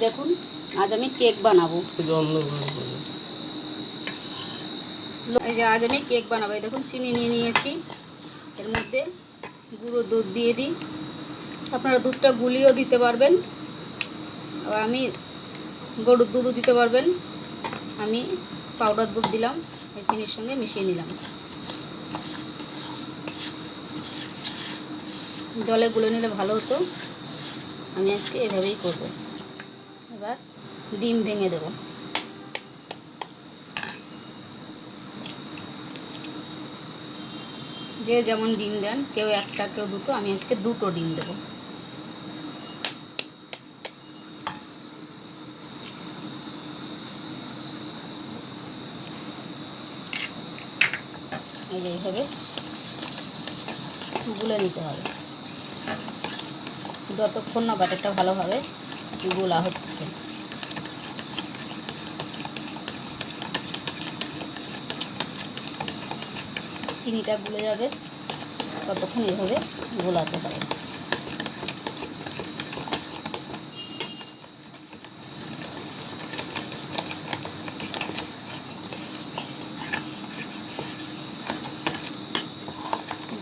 দেখুন আজ আমি কেক বানাবো। এই যে আজ আমি কেক বানাবো। এই দেখুন চিনি নিয়ে নিয়েছি, এর মধ্যে গুঁড়ো দুধ দিয়ে দিই। আপনারা দুধটা গুলিয়েও দিতে পারবেন, আবার আমি গরুর দুধও দিতে পারবেন। আমি পাউডার দুধ দিলাম, এই চিনির সঙ্গে মিশিয়ে নিলাম। জলে গুলে নিলে ভালো হতো, আমি আজকে এভাবেই করব। এবার ডিম ভেঙে দেব। যে যেমন ডিম দেন, কেউ একটা কেউ দুটো, আমি আজকে দুটো ডিম দেব। এই যে এইভাবে গুলে নিতে হবে, যতক্ষণ না ব্যাটারটা ভালোভাবে গোলা হচ্ছে। চিনিটা গুলে যাবে, ততক্ষণ এভাবে গোলাতে হবে।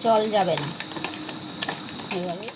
জল যাবে না, এভাবে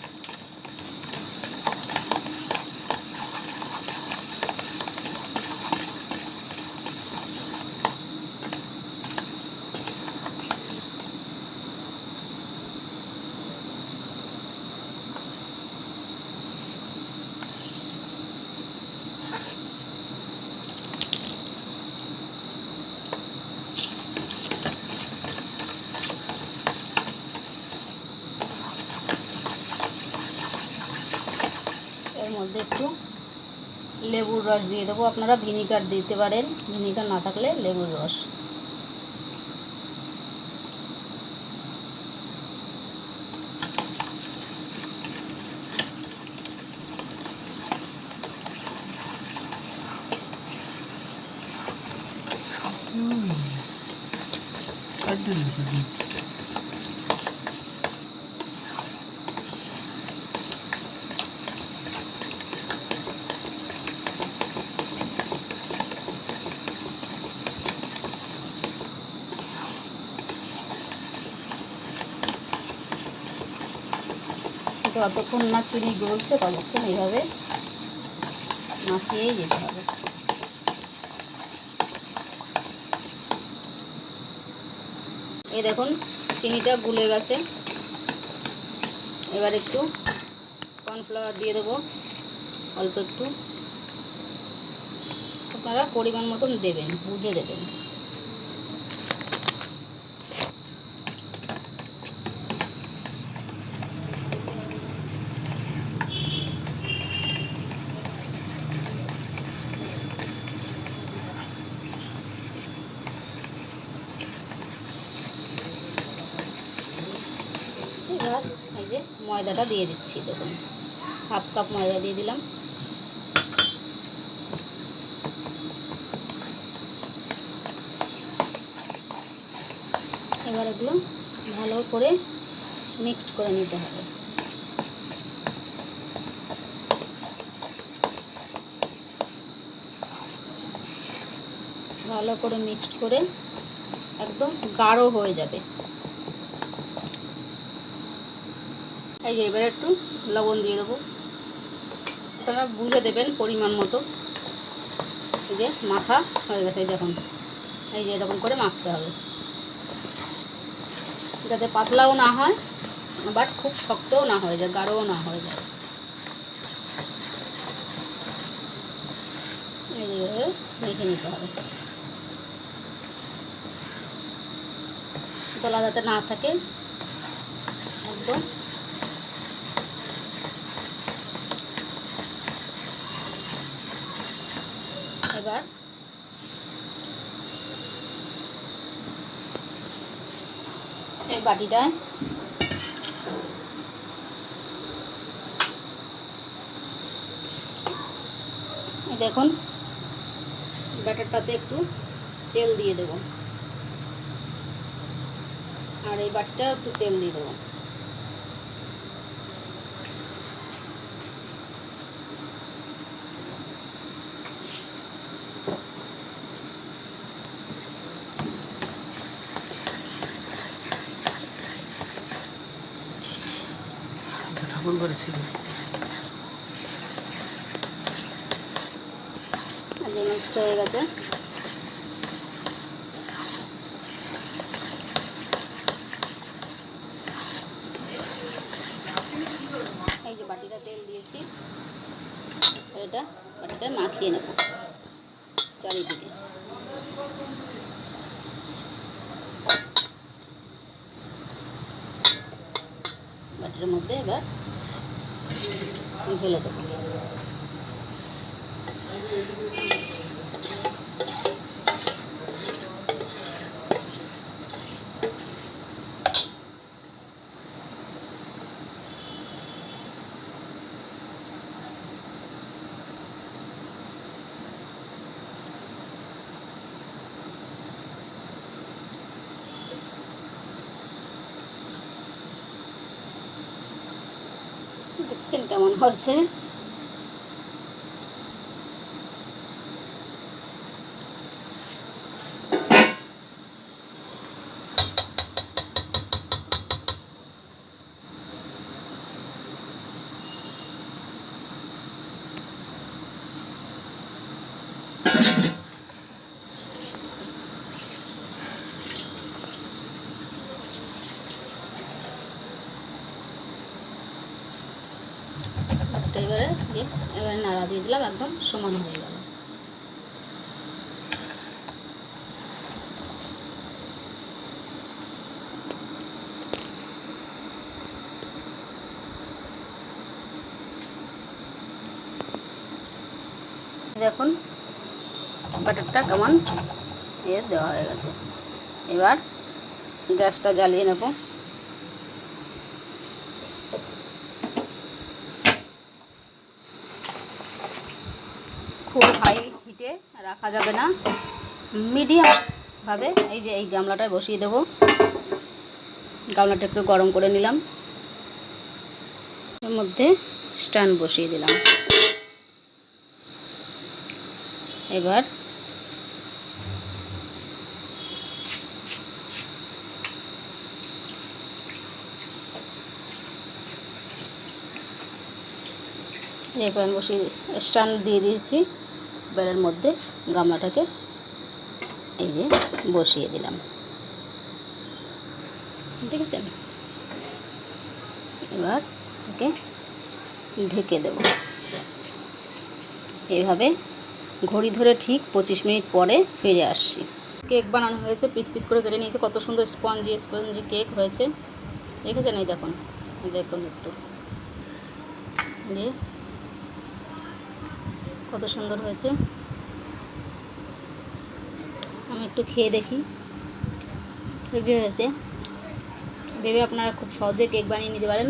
এর মধ্যে একটু লেবুর রস দিয়ে দেবো। আপনারা ভিনিগার দিতে পারেন, ভিনিগার না থাকলে লেবুর রস। যতক্ষণ না চিনি গলছে ততক্ষণ এইভাবে মাখিয়েই যেতে হবে। এই দেখুন চিনিটা গুলে গেছে। এবার একটু কর্নফ্লাওয়ার দিয়ে দেবো, অল্প একটু। আপনারা পরিমাণ মতন দেবেন, বুঝে দেবেন। এবার এই যে ময়দাটা দিয়ে দিচ্ছি, দেখুন হাফ কাপ ময়দা দিয়ে দিলাম। এবার এগুলো ভালো করে মিক্সড করে নিতে হবে। ভালো করে মিক্সড করে একদম গাঢ় হয়ে যাবে। এই যে এবার একটু লবণ দিয়ে দেবো, আপনারা বুঝে দেবেন পরিমাণ মতো। এই যে মাখা হয়ে গেছে, এই দেখুন এই যে এরকম করে মাখতে হবে, যাতে পাতলাও না হয় আবার খুব শক্তও না হয়ে যায়, গাঢ়ও না হয়ে যায়। এই যেভাবে মেখে নিতে হবে, গলা যাতে না থাকে একদম। এবার এই বাটিটায় দেখুন ব্যাটারটাতে একটু তেল দিয়ে দেব, আর এই বাটিটা একটু তেল দিয়ে দেবো। গোল করে ছিল। মিক্সড হয়ে গেছে। এই যে বাটিটা তেল দিয়েছি, এটা বাটিটা মাখিয়ে নেব চারিদিকে। বাটির মধ্যে এবার ঢেলে দেবো। দেখছেন কেমন হয়েছে? এবারে নাড়া দিয়ে দিলাম, একদম সমান হয়ে গেল। দেখুন বাটারটা কেমন দেওয়া হয়ে গেছে। এবার গ্যাসটা জ্বালিয়ে নেব। খুব হাই হিটে রাখা যাবে না, মিডিয়ামভাবে এই যে এই গামলাটায় বসিয়ে দেব। গামলাটা একটু গরম করে নিলাম, এর মধ্যে স্ট্যান্ড বসিয়ে দিলাম। এবার এই প্যান বসিয়ে স্ট্যান্ড দিয়ে দিয়েছি। এর মধ্যে গামলাটাকে এই যে বসিয়ে দিলাম, দেখেছেন? এবার ওকে ঢেকে দেব। এইভাবে ঘড়ি ধরে ঠিক 25 মিনিট পরে ফিরে আসছি। কেক বানানো হয়েছে, পিস পিস করে কেটে নিয়েছে। কত সুন্দর স্পঞ্জি স্পঞ্জি কেক হয়েছে, দেখেছেন? এই দেখুন, দেখুন একটু যে কত সুন্দর হয়েছে। আমি একটু খেয়ে দেখি হেভি হয়েছে। ভেবে আপনারা খুব সহজে কেক বানিয়ে নিতে পারেন।